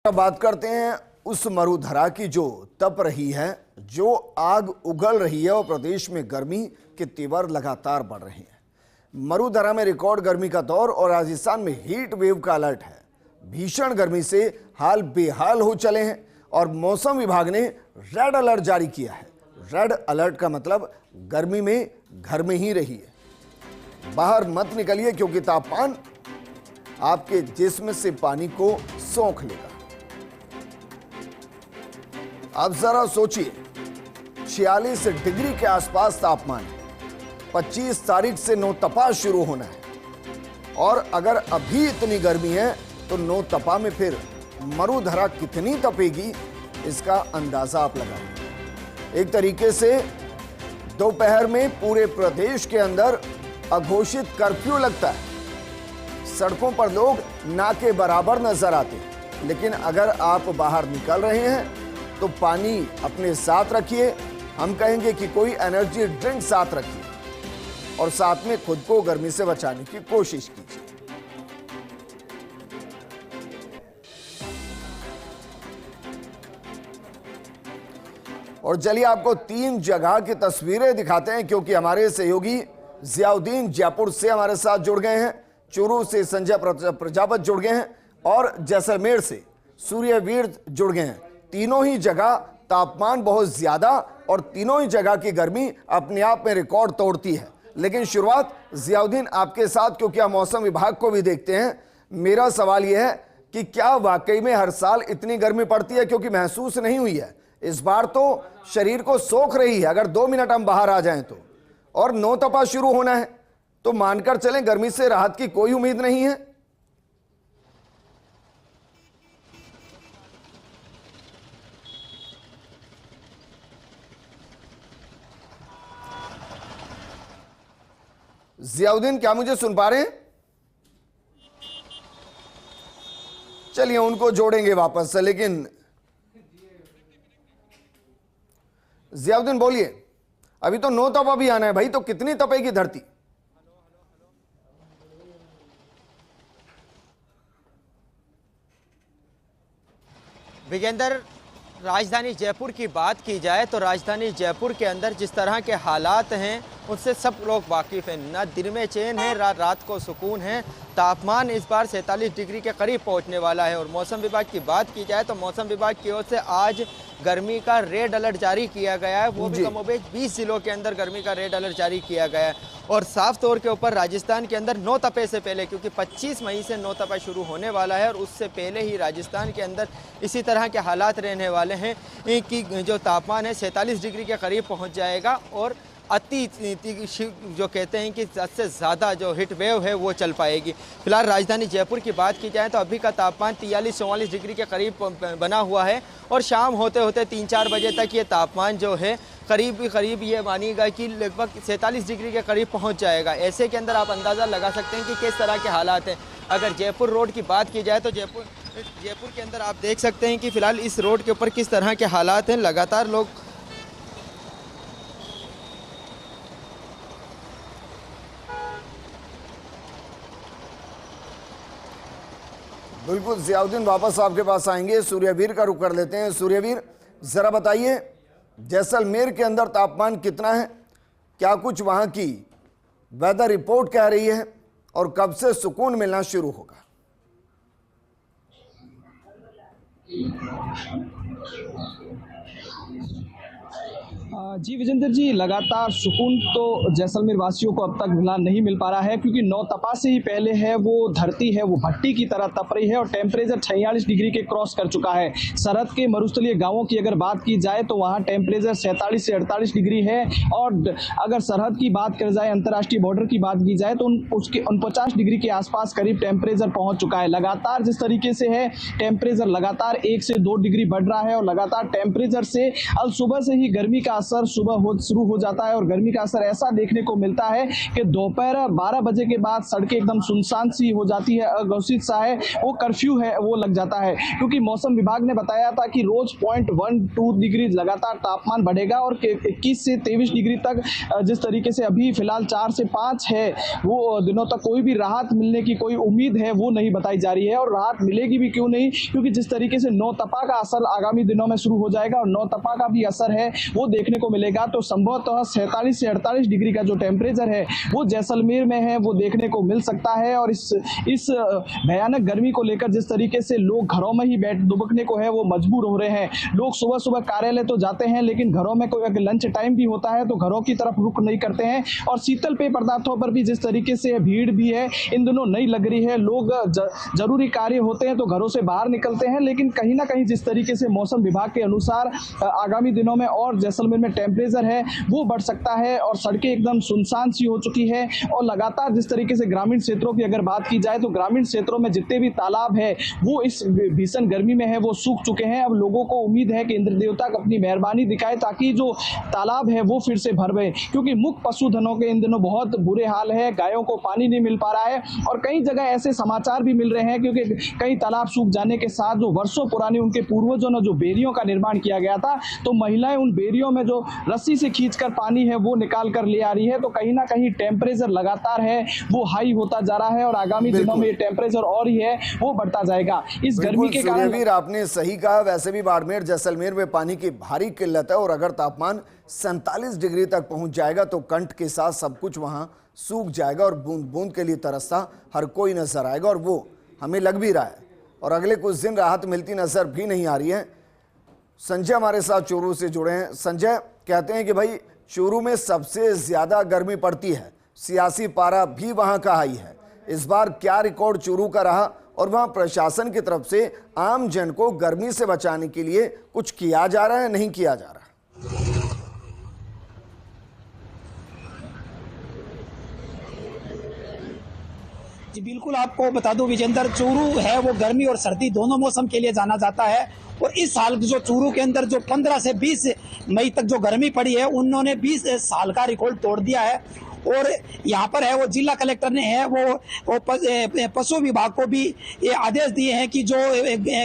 अब बात करते हैं उस मरुधरा की जो तप रही है, जो आग उगल रही है और प्रदेश में गर्मी के तेवर लगातार बढ़ रहे हैं। मरुधरा में रिकॉर्ड गर्मी का दौर और राजस्थान में हीट वेव का अलर्ट है। भीषण गर्मी से हाल बेहाल हो चले हैं और मौसम विभाग ने रेड अलर्ट जारी किया है। रेड अलर्ट का मतलब गर्मी में घर में ही रहिए, बाहर मत निकलिए क्योंकि तापमान आपके जिस्म से पानी को सोख लेगा। अब जरा सोचिए, 46 डिग्री के आसपास तापमान है। 25 तारीख से नौतपा शुरू होना है और अगर अभी इतनी गर्मी है तो नौतपा में फिर मरुधरा कितनी तपेगी, इसका अंदाजा आप लगाइए। एक तरीके से दोपहर में पूरे प्रदेश के अंदर अघोषित कर्फ्यू लगता है। सड़कों पर लोग ना के बराबर नजर आते हैं, लेकिन अगर आप बाहर निकल रहे हैं तो पानी अपने साथ रखिए। हम कहेंगे कि कोई एनर्जी ड्रिंक साथ रखिए और साथ में खुद को गर्मी से बचाने की कोशिश कीजिए। और चलिए आपको 3 जगह की तस्वीरें दिखाते हैं, क्योंकि हमारे सहयोगी जियाउद्दीन जयपुर से हमारे साथ जुड़ गए हैं, चूरू से संजय प्रजापत जुड़ गए हैं और जैसलमेर से सूर्यवीर जुड़ गए हैं। तीनों ही जगह तापमान बहुत ज्यादा और तीनों ही जगह की गर्मी अपने आप में रिकॉर्ड तोड़ती है। लेकिन शुरुआत जियाउद्दीन आपके साथ, क्योंकि आप मौसम विभाग को भी देखते हैं। मेरा सवाल यह है कि क्या वाकई में हर साल इतनी गर्मी पड़ती है? क्योंकि महसूस नहीं हुई है, इस बार तो शरीर को सोख रही है। अगर 2 मिनट हम बाहर आ जाएं तो, और नौतपा शुरू होना है तो मानकर चलें गर्मी से राहत की कोई उम्मीद नहीं है। जियाउद्दीन, क्या मुझे सुन पा रहे हैं? चलिए उनको जोड़ेंगे वापस से, लेकिन जियाउद्दीन बोलिए, अभी तो नौतपा भी आना है भाई, तो कितनी तपेगी धरती? विजेंद्र, राजधानी जयपुर की बात की जाए तो राजधानी जयपुर के अंदर जिस तरह के हालात हैं उससे सब लोग वाकिफ़ हैं। ना दिन में चैन है, रात को सुकून है। तापमान इस बार 47 डिग्री के करीब पहुंचने वाला है। और मौसम विभाग की बात की जाए तो मौसम विभाग की ओर से आज गर्मी का रेड अलर्ट जारी किया गया है। वो भी कमोबेश 20 जिलों के अंदर गर्मी का रेड अलर्ट जारी किया गया है। और साफ तौर के ऊपर राजस्थान के अंदर नौतपे से पहले, क्योंकि 25 मई से नौतपा शुरू होने वाला है और उससे पहले ही राजस्थान के अंदर इसी तरह के हालात रहने वाले हैं कि जो तापमान है 47 डिग्री के करीब पहुँच जाएगा और अति जो कहते हैं कि सबसे ज़्यादा जो हीट वेव है वो चल पाएगी। फिलहाल राजधानी जयपुर की बात की जाए तो अभी का तापमान 43-44 डिग्री के करीब बना हुआ है और शाम होते होते 3-4 बजे तक ये तापमान जो है करीब ये मानिएगा कि लगभग 47 डिग्री के करीब पहुंच जाएगा। ऐसे के अंदर आप अंदाज़ा लगा सकते हैं कि किस तरह के हालात हैं। अगर जयपुर रोड की बात की जाए तो जयपुर के अंदर आप देख सकते हैं कि फ़िलहाल इस रोड के ऊपर किस तरह के हालात हैं। लगातार लोग बिल्कुल जियाउद्दीन, वापस आपके पास आएंगे। सूर्यवीर का रुख कर लेते हैं। सूर्यवीर, जरा बताइए जैसलमेर के अंदर तापमान कितना है, क्या कुछ वहां की वेदर रिपोर्ट कह रही है और कब से सुकून मिलना शुरू होगा? जी विजेंद्र जी, लगातार सुकून तो जैसलमेर वासियों को अब तक फिलहाल नहीं मिल पा रहा है, क्योंकि नौतपा से ही पहले है वो धरती है वो भट्टी की तरह तप रही है और टेम्परेचर 46 डिग्री के क्रॉस कर चुका है। सरहद के मरुस्थलीय गांवों की अगर बात की जाए तो वहां टेम्परेचर 47 से 48 डिग्री है और अगर सरहद की बात कर जाए, अंतर्राष्ट्रीय बॉर्डर की बात की जाए तो उसके 49 डिग्री के आसपास करीब टेम्परेचर पहुंच चुका है। लगातार जिस तरीके से है टेम्परेचर लगातार 1 से 2 डिग्री बढ़ रहा है और लगातार टेम्परेचर से अल सुबह से ही गर्मी का असर सुबह शुरू हो जाता है और गर्मी का असर ऐसा देखने को मिलता है कि दोपहर 12 बजे के बाद सड़कें एकदम सुनसान सी हो जाती है, अघोषित सा है, वो कर्फ्यू है वो लग जाता है। क्योंकि मौसम विभाग ने बताया था कि रोज 0.12 डिग्री लगातार तापमान बढ़ेगा और 21 से 23 डिग्री तक, जिस तरीके से अभी फिलहाल 4 से 5 है, वो दिनों तक कोई भी राहत मिलने की कोई उम्मीद है वो नहीं बताई जा रही है। और राहत मिलेगी भी क्यों नहीं, क्योंकि जिस तरीके से नौतपा का असर आगामी दिनों में शुरू हो जाएगा और नौतपा का भी असर है वो देखने को मिलेगा। तो संभवतः 47 से 48 डिग्री का जो टेम्परेचर है वो जैसलमेर में है वो देखने को मिल सकता है। और इस भयानक गर्मी को लेकर जिस तरीके से लोग घरों में ही दुबकने को है वो मजबूर हो रहे हैं। लोग सुबह सुबह कार्यालय तो जाते हैं लेकिन घरों में कोई अगर लंच टाइम भी होता है तो घरों की तरफ रुख नहीं करते हैं। और शीतल पेय पदार्थों पर भी जिस तरीके से भीड़ भी है इन दिनों नहीं लग रही है। लोग जरूरी कार्य होते हैं तो घरों से बाहर निकलते हैं, लेकिन कहीं ना कहीं जिस तरीके से मौसम विभाग के अनुसार आगामी दिनों में और जैसलमेर में टेम्परेचर है वो बढ़ सकता है और सड़कें एकदम सुनसान सी हो चुकी है। और लगातार जिस तरीके से ग्रामीण क्षेत्रों की अगर बात की जाए तो ग्रामीण क्षेत्रों में जितने भी तालाब है वो इस भीषण गर्मी में है वो सूख चुके हैं। अब लोगों को उम्मीद है कि इंद्र देवता अपनी मेहरबानी दिखाए ताकि जो तालाब है वो फिर से भर गए, क्योंकि मुख्य पशुधनों के इन दिनों बहुत बुरे हाल है। गायों को पानी नहीं मिल पा रहा है और कई जगह ऐसे समाचार भी मिल रहे हैं क्योंकि कई तालाब सूख जाने के साथ जो वर्षों पुरानी उनके पूर्वजों ने जो बेरियों का निर्माण किया गया था तो महिलाएं उन बेरियों में जो रस्सी से खींचकर पानी है वो निकाल कर ले आ रही है। तो कहीं ना कहीं टेम्परेचर लगातार है वो हाई होता जा रहा है और आगामी दिनों में ये टेम्परेचर और ही है वो बढ़ता जाएगा इस गर्मी के कारण। आपने सही कहा, वैसे भी बाड़मेर जैसलमेर में पानी की भारी किल्लत है और अगर तापमान 47 डिग्री तक पहुंच जाएगा तो कंठ के साथ सब कुछ वहां सूख जाएगा और बूंद बूंद के लिए तरसता हर कोई नजर आएगा और वो हमें लग भी रहा है और अगले कुछ दिन राहत मिलती नजर भी नहीं आ रही है। संजय हमारे साथ चूरू से जुड़े हैं। संजय कहते हैं कि भाई चूरू में सबसे ज्यादा गर्मी पड़ती है, सियासी पारा भी वहां का हाई है। इस बार क्या रिकॉर्ड चूरू का रहा और वहां प्रशासन की तरफ से आम जन को गर्मी से बचाने के लिए कुछ किया जा रहा है, नहीं किया जा रहा? जी बिल्कुल, आपको बता दूं विजेंद्र, चूरू है वो गर्मी और सर्दी दोनों मौसम के लिए जाना जाता है और इस साल जो चूरू के अंदर जो 15 से 20 मई तक जो गर्मी पड़ी है उन्होंने 20 साल का रिकॉर्ड तोड़ दिया है। और यहाँ पर है वो जिला कलेक्टर ने है वो पशु विभाग को भी ये आदेश दिए हैं कि जो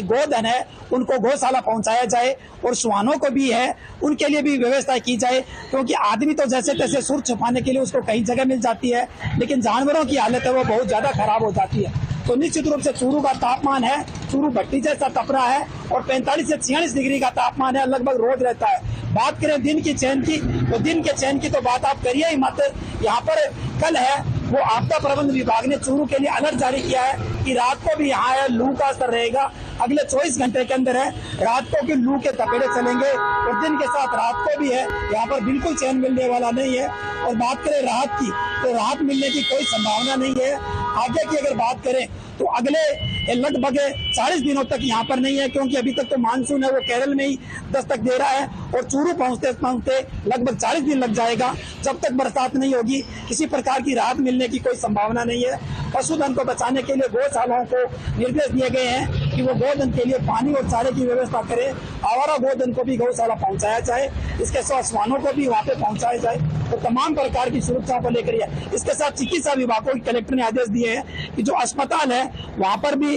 गोधन है उनको गौशाला पहुंचाया जाए और सुहानों को भी है उनके लिए भी व्यवस्था की जाए, क्योंकि आदमी तो जैसे तैसे सुर छुपाने के लिए उसको कई जगह मिल जाती है लेकिन जानवरों की हालत है वो बहुत ज्यादा खराब हो जाती है। तो निश्चित रूप से चूरू का तापमान है, चूरू भट्टी जैसा तप रहा है और 45 से 46 डिग्री का तापमान है, लगभग रोज रहता है। बात करें दिन की चैन की तो दिन के चैन की तो बात आप करिए ही मत। यहाँ पर कल है वो आपदा प्रबंध विभाग ने चूरू के लिए अलर्ट जारी किया है कि रात को भी यहाँ है लू का असर रहेगा। अगले 24 घंटे के अंदर है रात को भी लू के तपेड़े चलेंगे और दिन के साथ रात को भी है, यहाँ पर बिल्कुल चैन मिलने वाला नहीं है। और बात करें राहत की तो राहत मिलने की कोई संभावना नहीं है। आगे की अगर बात करें तो अगले लगभग 40 दिनों तक यहाँ पर नहीं है, क्योंकि अभी तक तो मानसून है वो केरल में ही दस्तक दे रहा है और चूरू पहुँचते पहुँचते लगभग 40 दिन लग जाएगा। जब तक बरसात नहीं होगी किसी प्रकार की राहत मिलने की कोई संभावना नहीं है। पशुधन को बचाने के लिए गौशालाओं को निर्देश दिए गए हैं कि वो गोधन के लिए पानी और चारे की व्यवस्था करें। आवारा गोधन को भी गौशाला पहुंचाया जाए, इसके साथ श्वानों को भी वहाँ पे पहुंचाया जाए तो तमाम प्रकार की सुरक्षा को लेकर इसके साथ चिकित्सा विभाग को कलेक्टर ने आदेश दिए हैं कि जो अस्पताल है वहाँ पर भी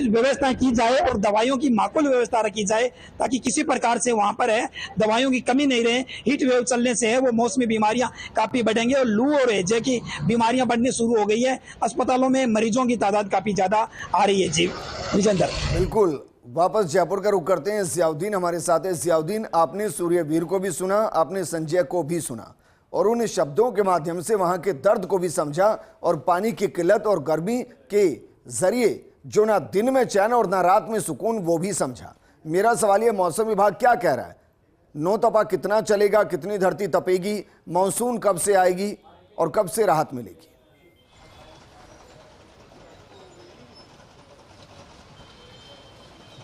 व्यवस्था की जाए और दवाइयों की माकूल व्यवस्था रखी जाए ताकि किसी प्रकार से वहाँ पर है दवाइयों की कमी नहीं रहे। हीट वेव चलने से है वो मौसमी बीमारियां काफी बढ़ेंगे और लू और हैजे की बीमारियां बढ़ने शुरू हो गई है। अस्पतालों में मरीजों की तादाद काफी ज्यादा आ रही है। जी विजेंद्र, बिल्कुल। वापस जयपुर का रुख करते हैं, जियाउद्दीन हमारे साथ है। जियाउद्दीन, आपने सूर्यवीर को भी सुना, आपने संजय को भी सुना और उन शब्दों के माध्यम से वहां के दर्द को भी समझा और पानी की किल्लत और गर्मी के जरिए जो ना दिन में चैन और ना रात में सुकून वो भी समझा। मेरा सवाल ये, मौसम विभाग क्या कह रहा है? नौतपा कितना चलेगा, कितनी धरती तपेगी, मानसून कब से आएगी और कब से राहत मिलेगी?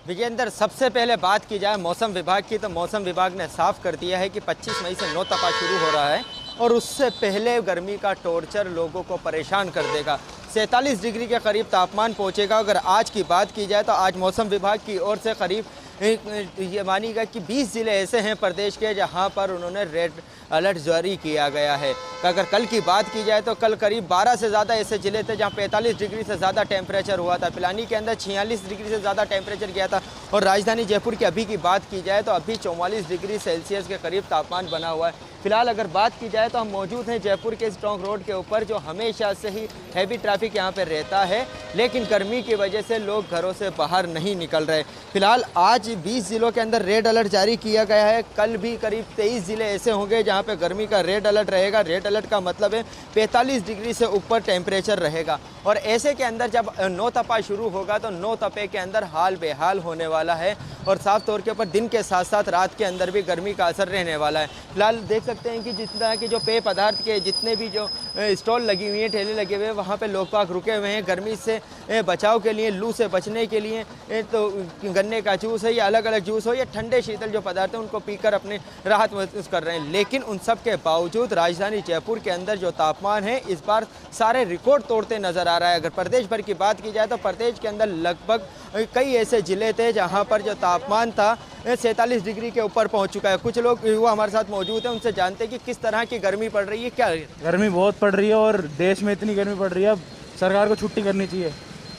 विजेंद्र, सबसे पहले बात की जाए मौसम विभाग की तो मौसम विभाग ने साफ कर दिया है कि 25 मई से नौतपा शुरू हो रहा है और उससे पहले गर्मी का टॉर्चर लोगों को परेशान कर देगा। 47 डिग्री के करीब तापमान पहुंचेगा। अगर आज की बात की जाए तो आज मौसम विभाग की ओर से करीब ये मानिएगा कि 20 ज़िले ऐसे हैं प्रदेश के जहां पर उन्होंने रेड अलर्ट जारी किया गया है। अगर कल की बात की जाए तो कल करीब 12 से ज़्यादा ऐसे ज़िले थे जहां 45 डिग्री से ज़्यादा टेम्परेचर हुआ था। पिलानी के अंदर 46 डिग्री से ज़्यादा टेम्परेचर गया था और राजधानी जयपुर की अभी की बात की जाए तो अभी 44 डिग्री सेल्सियस के करीब तापमान बना हुआ है। फिलहाल अगर बात की जाए तो हम मौजूद हैं जयपुर के स्ट्रॉन्ग रोड के ऊपर, जो हमेशा से ही हैवी ट्रैफिक यहाँ पे रहता है, लेकिन गर्मी की वजह से लोग घरों से बाहर नहीं निकल रहे। फिलहाल आज 20 ज़िलों के अंदर रेड अलर्ट जारी किया गया है। कल भी करीब 23 ज़िले ऐसे होंगे जहाँ पे गर्मी का रेड अलर्ट रहेगा। रेड अलर्ट का मतलब है 45 डिग्री से ऊपर टेम्परेचर रहेगा और ऐसे के अंदर जब नौ तपा शुरू होगा तो नौ तपे के अंदर हाल बेहाल होने वाला है और साफ तौर के ऊपर दिन के साथ साथ रात के अंदर भी गर्मी का असर रहने वाला है। फिलहाल देख सकते हैं कि जिस तरह के जो पेय पदार्थ के जितने भी जो स्टॉल लगी हुई हैं, ठेले लगे हुए हैं, वहाँ पे लोग बाग रुके हुए हैं गर्मी से बचाव के लिए, लू से बचने के लिए। तो गन्ने का जूस है या अलग अलग जूस हो या ठंडे शीतल जो पदार्थ हैं उनको पीकर अपने राहत महसूस कर रहे हैं। लेकिन उन सब के बावजूद राजधानी जयपुर के अंदर जो तापमान है इस बार सारे रिकॉर्ड तोड़ते नजर आ रहा है। अगर प्रदेश भर की बात की जाए तो प्रदेश के अंदर लगभग कई ऐसे ज़िले थे जहाँ पर जो तापमान था 47 डिग्री के ऊपर पहुँच चुका है। कुछ लोग युवा हमारे साथ मौजूद हैं, उनसे जानते हैं कि किस तरह की गर्मी पड़ रही है। क्या गर्मी बहुत पड़ रही है और देश में इतनी गर्मी पड़ रही है, अब सरकार को छुट्टी करनी चाहिए।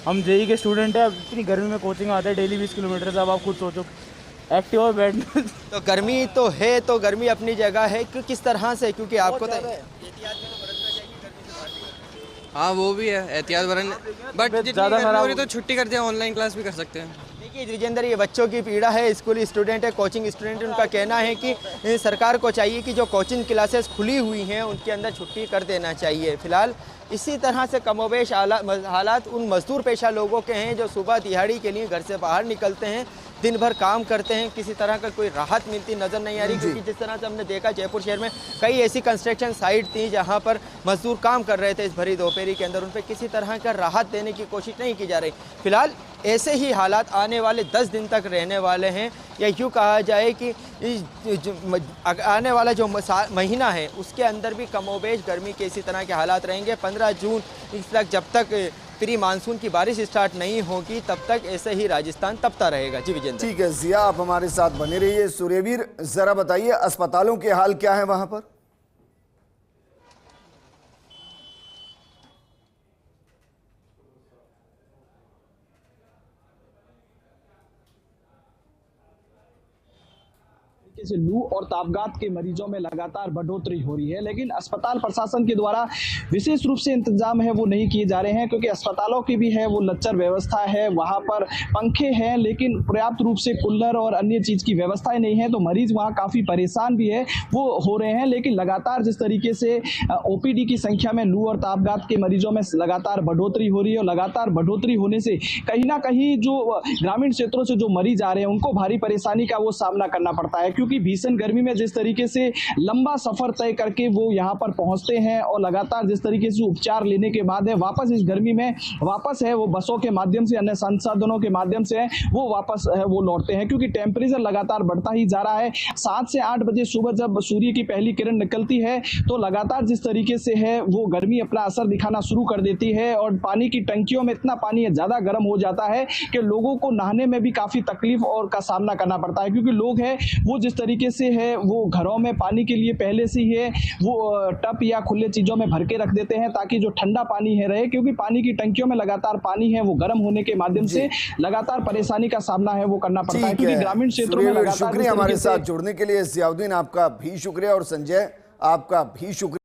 हम जेई के स्टूडेंट हैं, अब इतनी गर्मी में कोचिंग आते हैं डेली 20 किलोमीटर से। अब आप खुद सोचो एक्टिव और बैठने तो गर्मी तो है, तो गर्मी अपनी जगह है कि किस तरह से, क्योंकि आपको तो हाँ वो भी है एहतियात बरतने, बट जितनी ज़्यादा गर्मी खराब हो रही तो छुट्टी कर दें, ऑनलाइन क्लास भी कर सकते हैं। देखिए विजेंद्र, ये बच्चों की पीड़ा है, स्कूल स्टूडेंट है, कोचिंग स्टूडेंट, उनका कहना है कि सरकार को चाहिए कि जो कोचिंग क्लासेस खुली हुई हैं उनके अंदर छुट्टी कर देना चाहिए। फिलहाल इसी तरह से कमोबेश हालात उन मजदूर पेशा लोगों के हैं जो सुबह दिहाड़ी के लिए घर से बाहर निकलते हैं, दिन भर काम करते हैं, किसी तरह का कोई राहत मिलती नज़र नहीं आ रही। क्योंकि जिस तरह से हमने देखा जयपुर शहर में कई ऐसी कंस्ट्रक्शन साइट थी जहां पर मजदूर काम कर रहे थे इस भरी दोपहरी के अंदर, उन पर किसी तरह का राहत देने की कोशिश नहीं की जा रही। फिलहाल ऐसे ही हालात आने वाले 10 दिन तक रहने वाले हैं, या यूँ कहा जाए कि आने वाला जो महीना है उसके अंदर भी कमोबेश गर्मी के इसी तरह के हालात रहेंगे। 15 जून तक जब तक प्री मानसून की बारिश स्टार्ट नहीं होगी तब तक ऐसे ही राजस्थान तपता रहेगा। जी विजेंद्र। ठीक है जिया, आप हमारे साथ बने रहिए। सूर्यवीर, जरा बताइए अस्पतालों के हाल क्या है वहां पर? से लू और तापघात के मरीजों में लगातार बढ़ोतरी हो रही है, लेकिन अस्पताल प्रशासन के द्वारा विशेष रूप से इंतजाम है वो नहीं किए जा रहे हैं, क्योंकि अस्पतालों की भी है वो लच्चर व्यवस्था है, वहां पर पंखे हैं लेकिन पर्याप्त रूप से कूलर और अन्य चीज की व्यवस्थाएं नहीं है, तो मरीज वहां काफी परेशान भी है वो हो रहे हैं। लेकिन लगातार जिस तरीके से ओपीडी की संख्या में लू और तापघात के मरीजों में लगातार बढ़ोतरी हो रही है और लगातार बढ़ोतरी होने से कहीं ना कहीं जो ग्रामीण क्षेत्रों से जो मरीज आ रहे हैं उनको भारी परेशानी का वो सामना करना पड़ता है, क्योंकि भीषण गर्मी में जिस तरीके से लंबा सफर तय करके वो यहाँ पर पहुंचते हैं और लगातार जिस तरीके से उपचार लेने के बाद है वापस इस गर्मी में वापस है वो बसों के माध्यम से, अन्य संसाधनों के माध्यम से है वो वापस है वो लौटते हैं, क्योंकि टेम्परेचर लगातार बढ़ता ही जा रहा है। 7 से 8 बजे सुबह जब सूर्य की पहली किरण निकलती है तो लगातार जिस तरीके से है वो गर्मी अपना असर दिखाना शुरू कर देती है और पानी की टंकियों में इतना पानी ज्यादा गर्म हो जाता है कि लोगों को नहाने में भी काफी तकलीफ और का सामना करना पड़ता है, क्योंकि लोग हैं वो जिस तरीके से है वो घरों में पानी के लिए पहले से ही है वो टब या खुले चीजों में भर के रख देते हैं ताकि जो ठंडा पानी है रहे, क्योंकि पानी की टंकियों में लगातार पानी है वो गर्म होने के माध्यम से लगातार परेशानी का सामना है वो करना पड़ता है, क्योंकि ग्रामीण क्षेत्रों में लगातार। शुक्रिया हमारे साथ जुड़ने के लिए जियाउद्दीन, आपका भी शुक्रिया, और संजय आपका भी शुक्रिया।